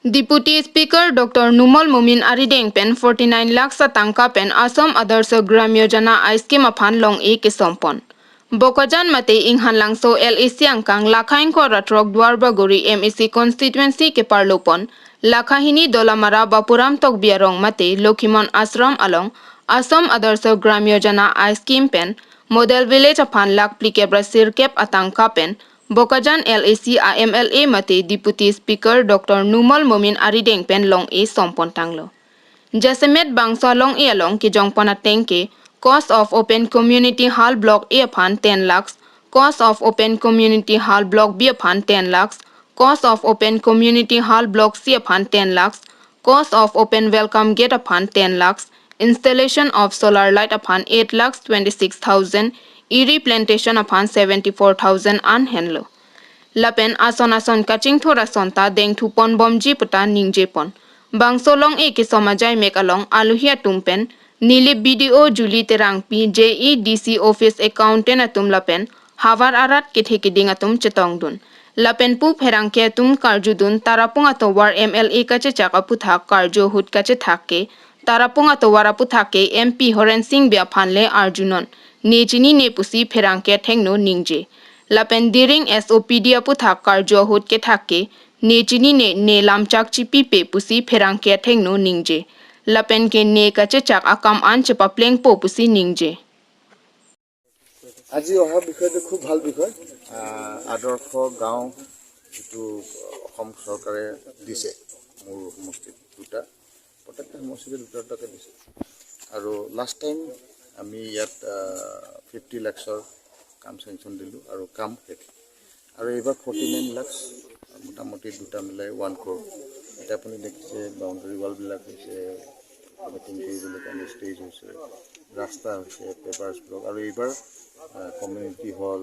Deputy Speaker Dr. Numal Mumin Arideng pen 49 lakh sa tangka pen Assam Adarsa Gram Yojana Scheme aphan long e kisompon. Bokajan mate inghan langso LAC angkang lakhain ko ratrok Dwarbaguri MEC constituency ke parlopon lakhahini dolamara bapuram tok biarong mate Lokimon Ashram along Assam Adarsa Gram Yojana Scheme pen model village aphan lak plikebra sirkep atangka pen Bokajan LAC AMLA mate Deputy Speaker Dr. Numal Mumin Arideng pen long e sompon tanglo. Jasemet bangsa long e along ki jongpana tengke cost of open community hall block e upon 10 lakhs, cost of open community hall block B upon 10 lakhs, cost of open community hall block C upon 10 lakhs, cost of open welcome gate upon 10 lakhs, installation of solar light upon 8 lakhs 26,000, e-replantation upon 74,000 unhandlo. Lapen ason kaching thora sonta deng thupon bomji puta ningjepon. Bangsolong e ki somajai mekalong aluhia tumpen nili BDO Juli terangpi JEDC office accountant atum lapen havar arat kithekiding atum chetongdun. Lapen pu pherangke atum karjudun tarapung atowar MLA kache chakaputhak karjo hut kache thakke tarapung atowar aputhake MP Horen Singh biaphanle Arjunon. Nechini nepusi pherangke thengno ningje. Lapen diring SOPD aputhak karjo hut ke thakke Nechini ne lamchak chipi pe pusi pherangke thengno ningje. Lapen ke ne kache chak akam an chepa pleng po pusi ningje. আজি অহা বিষয়টো খুব ভাল বিষয় আদৰ্শ গাঁও যেটো অসম চৰকাৰে দিছে মোৰ সমষ্টিত দুটা প্ৰত্যেকটা সমষ্টিত দুটাকে দিছে আৰু লাষ্ট টাইম আমি ইয়াত 50 লাখৰ কাম চেংচন দিলোঁ আৰু কাম শেষ আৰু এইবাৰ 49 লাখ মোটামুটি দুটা মিলাই 1 crore এটা আপুনি দেখিছে বাউণ্ডাৰী ৱালবিলাক হৈছে মিটিং কৰিবলৈ কাৰণে ষ্টেজ হৈছে ৰাস্তা হৈছে পেপাৰ্ছ ব্লক আৰু এইবাৰ কমিউনিটি হল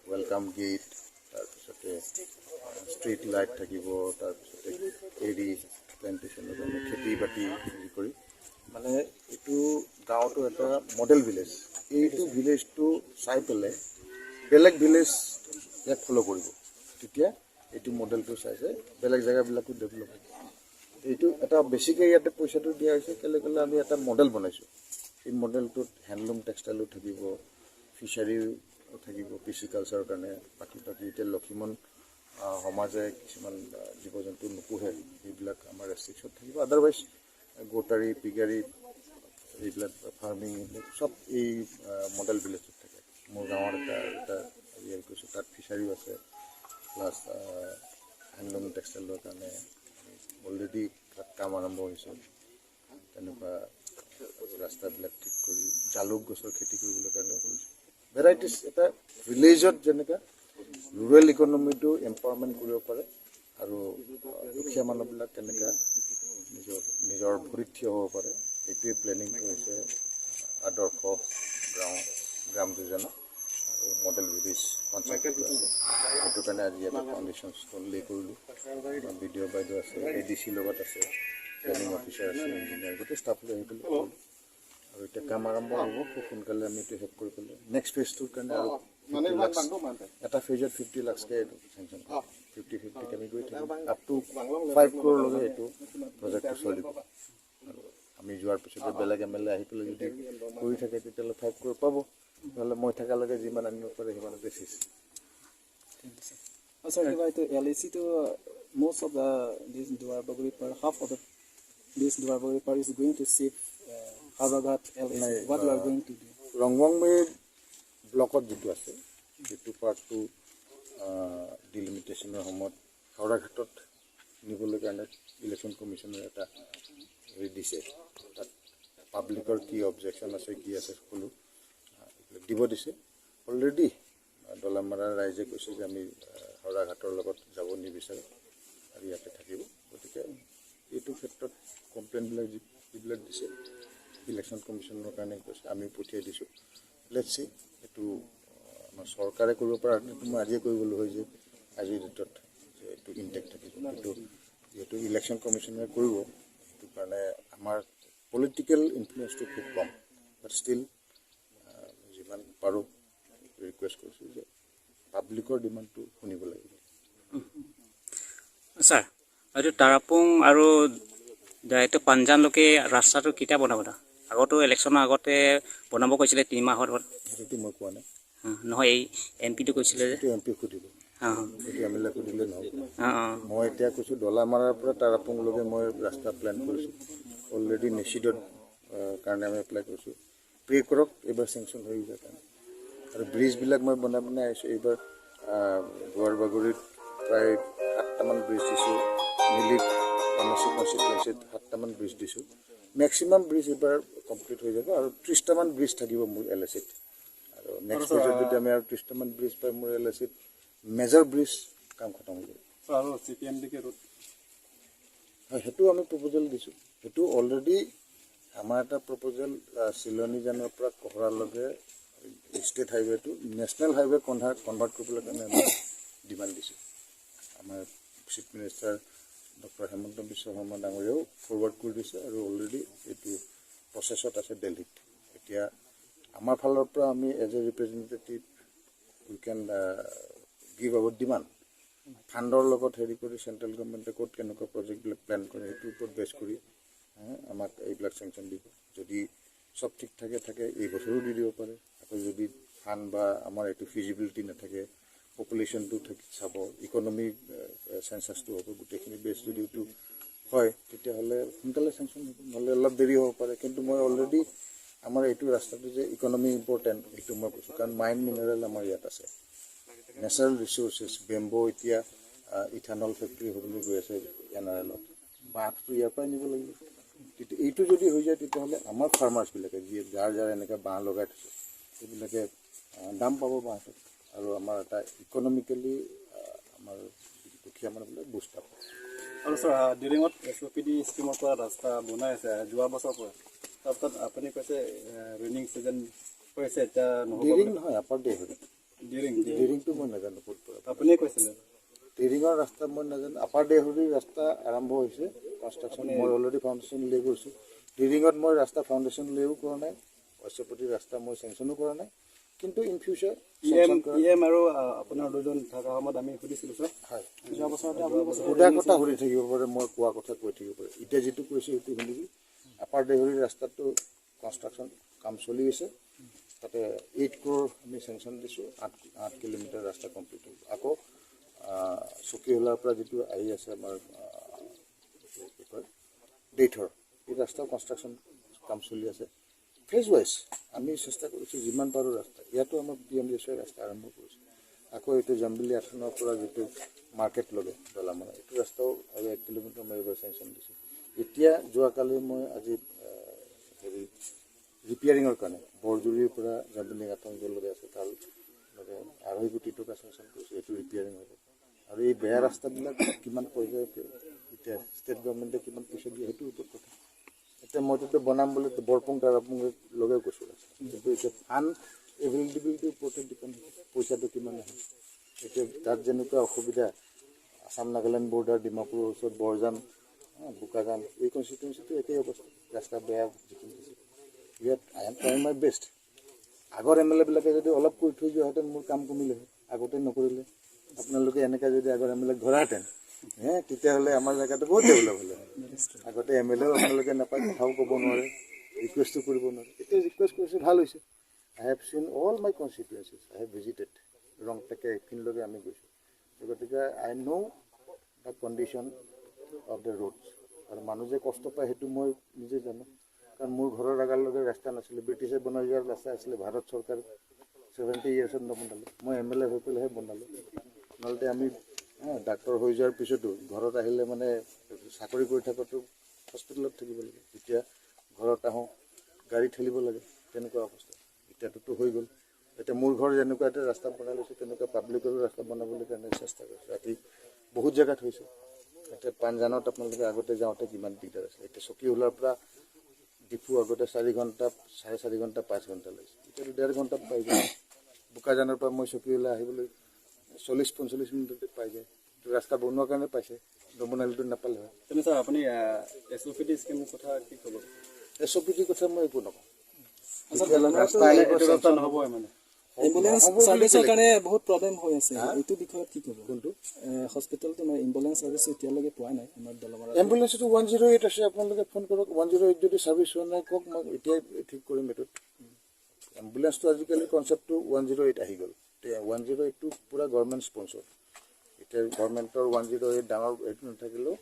ওয়েলকাম গেট তাৰপিছতে ষ্ট্ৰীট লাইট থাকিব তাৰপিছতে এৰি প্লেণ্টেশ্যনৰ কাৰণে খেতি বাতি কৰি মানে এইটো গাঁৱটো এটা মডেল ভিলেজ এইটো ভিলেজটো চাই পেলাই বেলেগ ভিলেজ ইয়াক ফ'ল' কৰিব তেতিয়া এইটো মডেলটো চাইছে বেলেগ জেগাবিলাকো ডেভেলপ হ'ব এইটো এটা বেছিকৈ ইয়াতে পইচাটো দিয়া হৈছে কেলে কেলে আমি এটা মডেল বনাইছোঁ এই মডেলটোত হেণ্ডলুম টেক্সটাইলো থাকিব ফিচাৰী থাকিব পিচিকালচাৰৰ কাৰণে বাকী এতিয়া লখিমন সমাজে কিছুমান জীৱ জন্তু নোপোহে এইবিলাক আমাৰ ৰেষ্ট্ৰিকশ্যন থাকিব আদাৰৱাইজ গোটাৰী পিগাৰী এইবিলাক ফাৰ্মিং এইবিলাক চব এই মডেল ভিলেজত থাকে মোৰ গাঁৱৰ এটা হেৰি কৈছোঁ তাত ফিচাৰীও আছে প্লাছ হেণ্ডলুম টেক্সটাইলৰ কাৰণে অলৰেডি কাম আৰম্ভ হৈছে তেনেকুৱা ৰাস্তাবিলাক ঠিক কৰি জালুক গছৰ খেতি কৰিবলৈ কাৰণে কৰিছে ভেৰাইটিজ এটা ভিলেজত যেনেকৈ ৰুৰেল ইকনমিটো এম্পাৱাৰমেণ্ট কৰিব পাৰে আৰু দুখীয়া মানুহবিলাক কেনেকৈ নিজৰ ভৰিত থিয় হ'ব পাৰে এইটোৱে প্লেনিংটো হৈছে আদৰ্শ গ্ৰাম যোজনা আৰু মডেল ভিলেজ পঞ্চায়ত সেইটো কাৰণে আজি এটা ফাউণ্ডেশ্যন ষ্টল লে কৰিলোঁ বিডিঅ' বাইদেউ আছে ADC লগত আছে প্লেনিং অফিচাৰ আছে ইঞ্জিনিয়াৰ গোটেই ষ্টাফ লৈ আহি পেলাই কৰিলোঁ আৰু এতিয়া কাম আৰম্ভ হ'ব খুব সোনকালে আমি এইটো শেষ কৰি পেলাই নেক্সট ফেজটোৰ কাৰণে আৰু এটা ফেজত 50 লাখকৈ এইটো চেংচন 50 আমি গৈ থাকিম আপ টু 5 crore এইটো প্ৰজেক্টটো চলিব আৰু আমি যোৱাৰ পিছতে বেলেগ MLA আহি পেলাই যদি কৰি থাকে তেতিয়াহ'লে 5 crore পাব নহ'লে মই থকালৈকে যিমান আনিব পাৰে সিমানতে চেচ Sir, LAC to most of this Dwarbaguri part, half of this Dwarbaguri part is going to save Havagat LAC. What you are going to do? Rongwangme blockot jitu ase, jitu part to delimitation homot Sodak nibole kane election commission eta dise. That publicor ki objection ase ki ase kolu dibo dise already dolamara raije কৈছে যে আমি হৰাঘাটৰ লগত যাব নিবিচাৰোঁ আৰু ইয়াতে থাকিব গতিকে এইটো ক্ষেত্ৰত কমপ্লেইনবিলাক যিবিলাক দিছে ইলেকশ্যন কমিশ্যনৰ কাৰণে কৈছে আমি পঠিয়াই দিছোঁ লেটছ চি এইটো আমাৰ চৰকাৰে কৰিব পৰা সেইটো মই আজিয়ে কৰিবলৈ হয় যে আজিৰ ডেটত যে এইটো ইনটেক্ট থাকিব কিন্তু যিহেতু ইলেকশ্যন কমিশ্যনে কৰিব সেইটো কাৰণে আমাৰ পলিটিকেল ইনফ্লুৱেঞ্চটো খুব কম বাট ষ্টিল যিমান পাৰোঁ ৰিকুৱেষ্ট কৰিছোঁ যে পাব্লিকৰ ডিমাণ্ডটো শুনিব লাগিব Sir, এইটো তাৰাপুং আৰু এইটো পাঞ্জানলৈকে ৰাস্তাটো কেতিয়া বনাব দা আগতো ইলেকশ্যনৰ আগতে বনাব কৈছিলে 3 মাহৰ আগত সেইটো মই কোৱা নাই নহয় এই এমপিটো কৈছিলে যে সেইটো এম পি সুধিব অঁ সেইটো এম এল এ সুধিলে নহ'ব অঁ মই এতিয়া কৈছোঁ ডলামাৰাৰ পৰা তাৰাপুংলৈকে মই ৰাস্তা প্লেন কৰিছোঁ অলৰেডি নিশ্চিতৰ কাৰণে আমি এপ্লাই কৰিছোঁ প্ৰে কৰক এইবাৰ চেংচন হৈ যায় কাৰণে আৰু ব্ৰিজবিলাক মই বনাই আহিছোঁ এইবাৰ দুৱাৰবাগৰিত প্ৰায় 7টামান ব্ৰিজ দিছোঁ মিলিক কমাৰ্চি কনষ্টিটুৱেঞ্চিত 7টামান ব্ৰিজ দিছোঁ মেক্সিমাম ব্ৰিজ এইবাৰ কমপ্লিট হৈ যাব আৰু 30টামান ব্ৰিজ থাকিব মোৰ LICত আৰু নেক্সট বছৰত যদি আমি আৰু 30টামান ব্ৰিজ পাই মোৰ LICত মেজৰ ব্ৰিজ কাম খতম হৈ যাব আৰু CPMDK ৰোড হয় সেইটো আমি প্ৰপ'জেল দিছোঁ সেইটো অলৰেডি আমাৰ এটা প্ৰপ'জেল চিলনীজানৰ পৰা কহৰালৈকে ষ্টেট হাইৱেটো নেশ্যনেল হাইৱে কনভাৰ্ট কৰিবলৈ কাৰণে আমি ডিমাণ্ড দিছোঁ আমাৰ chief minister doctor Hemanta Biswa Sarma ডাঙৰীয়াও forward কৰি দিছে আৰু অলৰেডি এইটো প্ৰচেছত আছে দিল্লীত এতিয়া আমাৰ ফালৰ পৰা আমি as a representative we can give our demand ফাণ্ডৰ লগত হেৰি কৰি চেণ্ট্ৰেল গভৰ্ণমেণ্টে ক'ত কেনেকুৱা প্ৰজেক্টবিলাক প্লেন কৰে সেইটোৰ ওপৰত বেছ কৰি আমাক এইবিলাক চেংচন দিব যদি চব ঠিক থাকে এই বছৰো দি দিব পাৰে আকৌ যদি ফাণ্ড বা আমাৰ এইটো ফিজিবিলিটি নাথাকে পপুলেশ্যনটো চাব ইকনমিক চেঞ্চাছটো হ'ব গোটেইখিনি বেছ যদি এইটো হয় তেতিয়াহ'লে সোনকালে চেংচন হ'ব নহ'লে অলপ দেৰি হ'ব পাৰে কিন্তু মই অলৰেডি আমাৰ এইটো ৰাস্তাটো যে ইকনমি ইম্পৰ্টেণ্ট এইটো মই কৈছোঁ কাৰণ মাইন মিনাৰেল আমাৰ ইয়াত আছে নেচাৰেল ৰিচোৰ্চেছ বেম্বো এতিয়া ইথানল ফেক্টৰী হ'বলৈ গৈ আছে NRLত বাঁহটো ইয়াৰ পৰাই নিব লাগিব তেতিয়া এইটো যদি হৈ যায় তেতিয়াহ'লে আমাৰ ফাৰ্মাৰ্ছবিলাকে যাৰ এনেকৈ বাঁহ লগাই থৈছে সেইবিলাকে দাম পাব বাঁহটো আৰু আমাৰ এটা ইকনমিকেলি আমাৰ দুখীয়া মানুহবিলাক বুষ্ট পাব আৰু ছাৰ ডিৰিঙত SOPD স্কিমৰ পৰা ৰাস্তা বনাই আছে যোৱা বছৰৰ পৰা তাৰপিছত আপুনি কৈছে ৰেইনিং ছিজন হৈছে এতিয়া ডিৰিং নহয় আপাৰ দেহৰি ডিৰিংটো মই নাজানো ক'ত পৰা আপুনিয়ে কৈছিলে ডিৰিঙৰ ৰাস্তা মই নাজানো আপাৰ দেহৰিৰ ৰাস্তা আৰম্ভ হৈছে কনষ্ট্ৰাকশ্যন মই অলৰেডি ফাউণ্ডেশ্যন লে কৰিছোঁ ডিৰিঙত মই ৰাস্তা ফাউণ্ডেশ্যন লেও কৰা নাই অশ্বপতি ৰাস্তা মই চেংচনো কৰা নাই কিন্তু ইন ফিউচাৰ EM আৰু আপোনাৰ দুজন থকা সময়ত আমি সুধিছিলোঁ ছাৰ হয় যোৱা বছৰতে আপুনি সুধা কথা সুধি থাকিব পাৰে মই কোৱা কথা কৈ থাকিব পাৰে এতিয়া যিটো কৈছোঁ সেইটো শুনিবি আপাৰ দেহৰিৰ ৰাস্তাটো কনষ্ট্ৰাকশ্যন কাম চলি আছে তাতে 8 crore আমি চেংচন দিছোঁ 8 কিলোমিটাৰ ৰাস্তা কমপ্লিট হ'ব আকৌ চকীহোলাৰ পৰা যিটো আহি আছে আমাৰ কি কয় ডেথৰ এই ৰাস্তাৰ কনষ্ট্ৰাকশ্যন কাম চলি আছে ফেজ ৱাইজ আমি চেষ্টা কৰিছোঁ যিমান পাৰোঁ ৰাস্তা ইয়াতো আমাৰ PMDSৰ ৰাস্তা আৰম্ভ কৰিছোঁ আকৌ এইটো জাম্বিলি আঠনৰ পৰা যিটো মাৰ্কেট লগে ডলামাৰা এইটো ৰাস্তাও আৰু 1 কিলোমিটাৰ মই এইবাৰ চেংচন দিছোঁ এতিয়া যোৱাকালি মই আজি হেৰি ৰিপেয়াৰিঙৰ কাৰণে বৰজুৰিৰ পৰা জাম্বিলি আঠন য'লৈকে আছে তাৰ লগে 2.5 কোটি টকা চেংচন কৰিছোঁ এইটো ৰিপেয়াৰিং হ'ব আৰু এই বেয়া ৰাস্তাবিলাক কিমান পৰ্যায়ত এতিয়া ষ্টেট গভৰ্ণমেণ্টে কিমান পইচা দিয়ে সেইটোৰ ওপৰত কথা এতিয়া মইতো বনাম বুলি বৰপুং তাৰাপুং লগে কৈছোঁ কিন্তু এতিয়া ফাণ্ড এভেইলেবিলিটিৰ ওপৰতে ডিপেণ্ড পইচাটো কিমান আহে এতিয়া তাত যেনেকুৱা অসুবিধা আসাম নাগালেণ্ড বৰ্ডাৰ ডিমাপুৰৰ ওচৰত বৰজান বোকাজান এই কনষ্টিটুৱেঞ্চিটো একেই অৱস্থা ৰাস্তা বেয়া যিখিনি আছে ইয়াত I am trying my best আগৰ MLA বিলাকে যদি অলপ কৰি থৈ যোৱাহেঁতেন মোৰ কাম কমিলে হয় আগতে নকৰিলে আপোনালোকে এনেকৈ যদি আগৰ MLA ধৰাহেঁতেন তেতিয়াহ'লে আমাৰ জেগাটো বহুত ডেভেলপ হ'লে আগতে MLAও আপোনালোকে নাপায় কথাও ক'ব নোৱাৰে ৰিকুৱেষ্টো কৰিব নোৱাৰে এতিয়া ৰিকুৱেষ্ট কৰিছে ভাল হৈছে I have seen all my constituencies I have visited ৰং টেকে এইখিনিলৈকে আমি গৈছোঁ গতিকে I know' the condition of the roads আৰু মানুহ যে কষ্ট পায় সেইটো মই নিজে জানো কাৰণ মোৰ ঘৰৰ আগাৰলৈকে ৰাস্তা নাছিলে ব্ৰিটিছে বনাই যোৱাৰ ৰাস্তা আছিলে ভাৰত চৰকাৰ 70 yearsত নবনালে মই MLA হৈ পেলাইহে বনালোঁ নহ'লে আমি ডাক্তৰ হৈ যোৱাৰ পিছতো ঘৰত আহিলে মানে চাকৰি কৰি থকাটো হস্পিটেলত থাকিব লাগে এতিয়া ঘৰত আহোঁ গাড়ী ঠেলিব লাগে তেনেকুৱা অৱস্থা এতিয়াতো হৈ গ'ল এতিয়া মোৰ ঘৰ যেনেকুৱা এটা ৰাস্তা বনাই লৈছোঁ তেনেকুৱা পাব্লিকৰো ৰাস্তা বনাবলৈ কাৰণে চেষ্টা কৰিছোঁ ৰাতি বহুত জেগাত হৈছে এতিয়া পাঞ্জানত আপোনালোকে আগতে যাওঁতে কিমান দিগদাৰ আছিলে এতিয়া চকীহোলাৰ পৰা ডিপু আগতে 4 ঘণ্টা 4.5 ঘণ্টা 5 ঘণ্টা লাগিছে এতিয়া 1.5 ঘণ্টাত পাই যায় বোকাজানৰ পৰা মই চকীহোলা আহিবলৈ 40-45 মিনিটতে পাই যায় ৰাস্তা বনোৱাৰ কাৰণে পাইছে নবনালেতো নাপালে হয় তেনে ছাৰ আপুনি SOPD স্কিমৰ কথা কি ক'ব SOPD কথা মই একো নকওঁ ৰাস্তা নহ'ব মানে এম্বুলেন্স সাৰ্ভিচৰ কাৰণে বহুত প্ৰব্লেম হৈ আছে এইটো বিষয়ত কি ক'ব কোনটো হস্পিটেলটো মানে এম্বুলেন্স সাৰ্ভিস এতিয়ালৈকে পোৱা নাই আমাৰ দলমাৰা এম্বুলেন্সটো 108 আছে আপোনালোকে ফোন কৰক 108 যদি সাৰ্ভিস হোৱা নাই কক মই এতিয়া ঠিক কৰিম এটো এম্বুলেন্সটো আজিকালি কনসেপ্টটো 108 আহি গ'ল 108 টো পুৰা গভৰ্ণমেণ্ট স্পন্সৰ এতিয়া গভৰ্ণমেণ্টৰ 108 ডাঙৰ এইটো নাথাকিলেও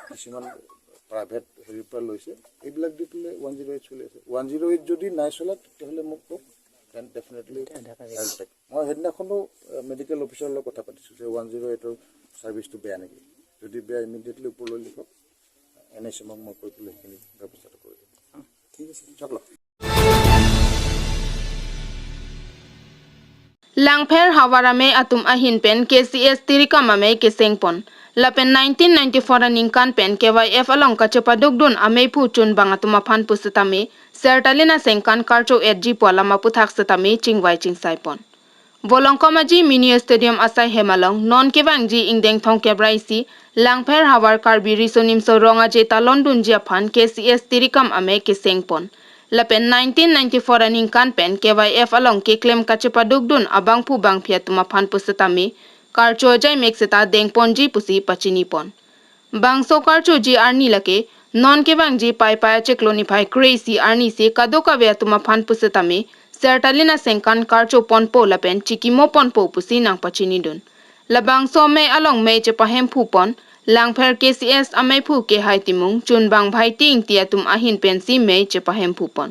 কিছুমান প্ৰাইভেট হেৰিৰ পৰা লৈছে এইবিলাক দি পেলাই 108 চলি আছে 108 যদি নাই চলা তেতিয়াহ'লে মোক কক দেন ডেফিনেটলি মই হেদিনাখনো মেডিকেল অফিচাৰৰ লগত কথা পাতিছোঁ যে 108ৰ সাৰ্ভিসটো বেয়া নেকি যদি বেয়া ইমিডিয়েটলি ওপৰলৈ লিখক এনএছএমক মই কৈ পেলাই সেইখিনি ব্যৱস্থাটো কৰি দিম ঠিক আছে চকলা Langpher Hawarame atum ahin pen KCS Tirikam Kesengpon. Lapen 1994 aning kan pen KYF along kachepadugdun ame pu chun bangatuma phan pusatame sertalina sengkan karcho edji polama puthak satame chingwai chingsaipon. Volongkomaji mini stadium asai hemalong non kevangji ingdeng thong kebraisi Langpher Hawar karbi risonim so ronga jeta London Japan KCS Tirikam Kesengpon. Lapen 1994 aning kan pen KYF along ke claim kachepadugdun abang pu bang piatuma phan pusatame karcho jai mekseta dengponji pusi pachinipon. Bangso karcho ji arni lake non ke bangji pai pai chekloni pai crazy arni se kadoka veatuma phan pusatame sertalina sengkan karcho ponpo lapen chikimo ponpo pusi nang pachinidun. Labangso me along me chepahem pu pon Langpher KCS amai phu ke haitimung chunbang bhai ting tiatum ahin pensi me chepahem phupon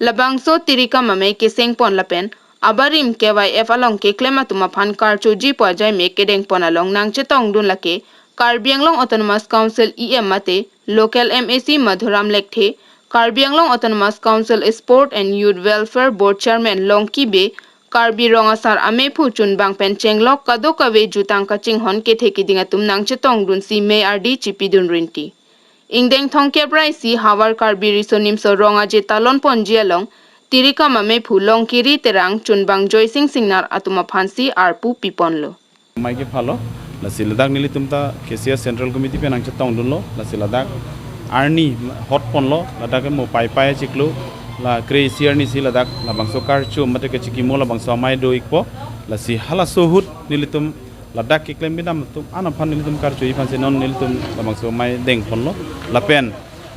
labangso tirika mame ke sengpon lapen abarim KYF along ke klematuma phan karcho ji po jai me kedeng pon along nang chetong dun lake Karbianglong Autonomous Council EM mate local MAC Madhuram Lekthe Karbianglong Autonomous Council Sport and Youth Welfare Board Chairman Longki Be Karbi rongasar ame phu chun bang pen chenglok kado kawe jutang kaching hon ke theki dinga tum nang chetong dun si me RD chipi dun rinti ingdeng thong ke brai si hawar karbi risonim so ronga je talon ponji along tirika mame phu longkiri terang chun bang joysing singnar atuma phansi arpu piponlo mai ke phalo la siladak nili tumta KCS Central Committee pe nang chetong dun lo la siladak arni hot ponlo ladak mo pai pai chiklu la crazier ni si ladak la bangso karchu mate ke chikimo la bangso mai do ikpo la si hala sohut nilitum ladak ke klem bidam tum ana phan nilitum karchu i phan se non nilitum la bangso mai deng ponlo la pen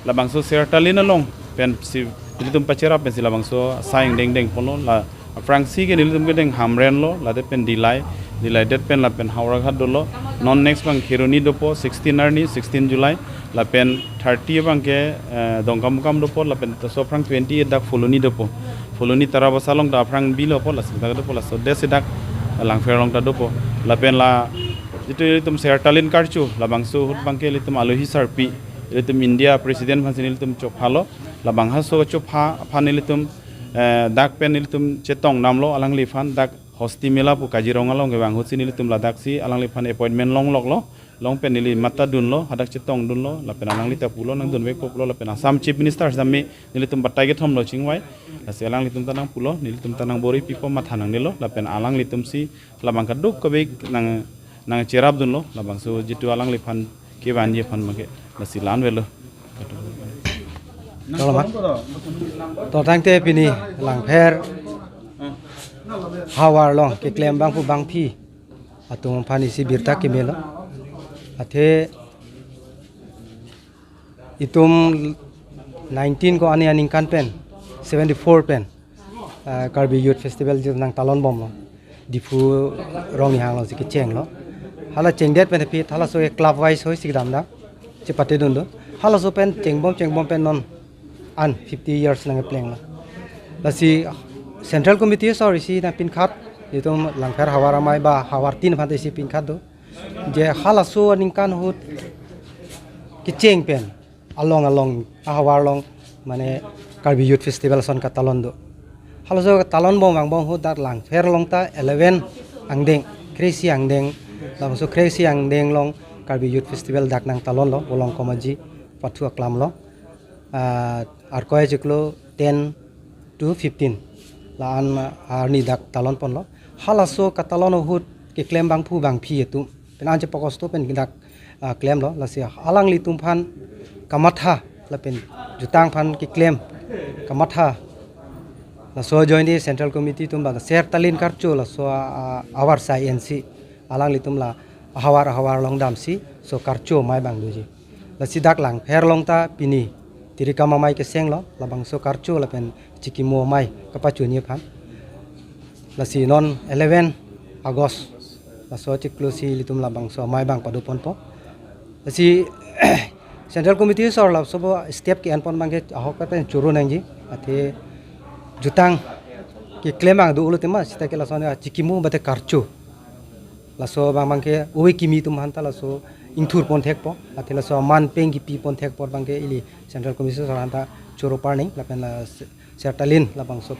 la bangso sertalina long pen si nilitum pachera pen si la bangso saing deng deng ponlo la frangsi ke nilitum ke deng hamren lo la de pen dilai det pen la pen hawra ghat dolo non next bang khironi dopo 16 arni 16 July la pen 30 bang ke dongkam kam dopo la pen so frang 28 dak foloni tarabasalong da frang bilo po la sidak dopo la so desidak Langpher long ta dopo la pen la itu tum sertalin karchu la bangso hut bang ke litum alohi sarpi litum India president bhansin litum chophalo la bangha so chopha phanilitum dak pen litum chetong namlo alang lifan dak hosti mela pu kajirong along gebang hutsi nilitum ladak si alang lifan appointment long lok lo long pen nili mata dun lo hadak chetong dun lo la pen alang lita pulo nang dun wek poplo la pen asam chief minister samme nilitum batai ge thom lo chingwai la se alang litum tanang pulo nilitum tanang bori pipo mathanang nilo la pen alang litum si labang kaduk ko bek nang cherab dun lo labang so jitu alang lifan ke banji fan make la silan welo to tangte pini Langpher Hawar long ke claim bang pu bang phi atum phani si birta ke melo athe itum 19 ko ani aning kan pen 74 pen Karbi Youth Festival ju nang talon bom lo difu rong yang lo si ke cheng lo hala cheng det pen phi thala so club wise hoi si dam da che pate dun do hala so pen cheng bom pen non an 50 years nang pleng lo la si Central Committee sorry si na pin khat itum Langpher Hawar amai ba Hawar tin phate si pin khat do je hala so aning kan hut ki cheng pen along Hawar long mane Karbi Youth Festival son ka talon do hala so talon bong hut dar Langpher long ta 11 angdeng crazy angdeng lang so crazy angdeng long Karbi Youth Festival dak nang talon lo bolong komaji pathu aklam lo ar koy jiklo 10 to 15 la an arni dak talon pon lo hala so ka talon hut ke claim bang phu bang phi tu pen an je pokos to pen dak claim lo la sia alang li tum phan kamatha la pen jutang phan ke claim kamatha la so join di central committee tum bang ser talin karcho la so awar sai NC alang litum la hawar long dam si so karcho mai bang duji la sidak lang her long ta pini tiri kama mai ke seng lo la bang so karcho la pen chikimo mai kapachu ni phan la si non 11 Agos la so chiklo si litum la bang so mai bang padu pon po la si central committee so la so step ki an pon bang ke ahok ka pen churu nang ji ate jutang ki claim bang du ulutema sita ke la so chikimu bate karcho la so bang ke uwe kimi tum hanta la so ingthur pon thek po ate la so man peng ki pi pon thek por bang ke ili central committee so hanta churu parning la pen la sertalin la bang so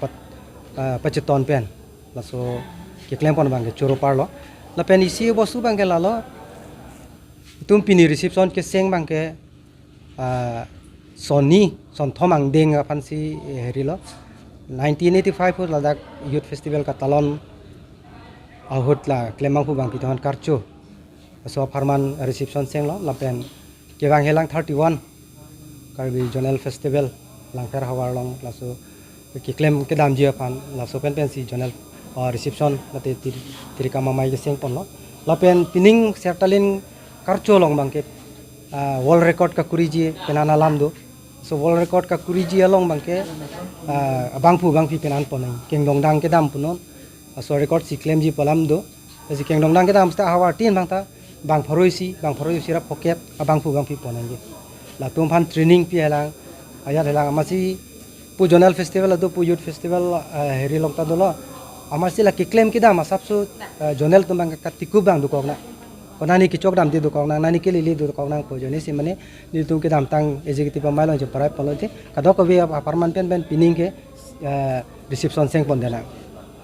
pacheton pen la so ki claim pon bang ke churu parlo la pen isi bosu bang ke la lo tum pini reception ke seng bang ke soni son thomang deng phansi heri lo 1985 ko Ladakh Youth Festival ka talon ahut la klemang pu bang piton karcho so farman reception seng lo lapen ke bang helang 31 karbi zonal festival lang fer hawar long la so ki klem ke dam jia pan la so pen si zonal reception late tirika mamai ke seng pon lo lapen pining sertalin karcho long bang ke world record ka kuriji penana lam do so world record ka kuriji along bang ke bang pi penan pon kengdong dang ke dam punon so record si claim ji palam do si kengdong dang ke dam sta hawa tin bang ta bang phoroisi ra pocket bang pi pon nge la tum phan training pi helang ayat helang amasi pu zonal festival do pu youth festival heri long ta do lo amasi la ki claim ke dam asapsu zonal tum bang ka tiku bang du ko na nani ki chok dam di du kong nang nani ke li du kong nang ko joni si mane ni tum ke dam tang executive mai long je parai polo te kadok ko be apartment pen pining ke reception seng pon dena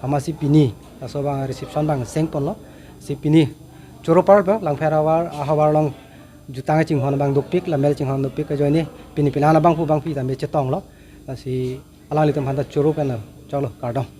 amasi pini so bang reception bang seng pon lo si pini choro par ba lang ferawar ahawar long jutang ching hon bang dupik la mel ching hon dupik ka joni pini pinana bang pi ta me chetong lo si alang li tum han ta choro pen chalo kardom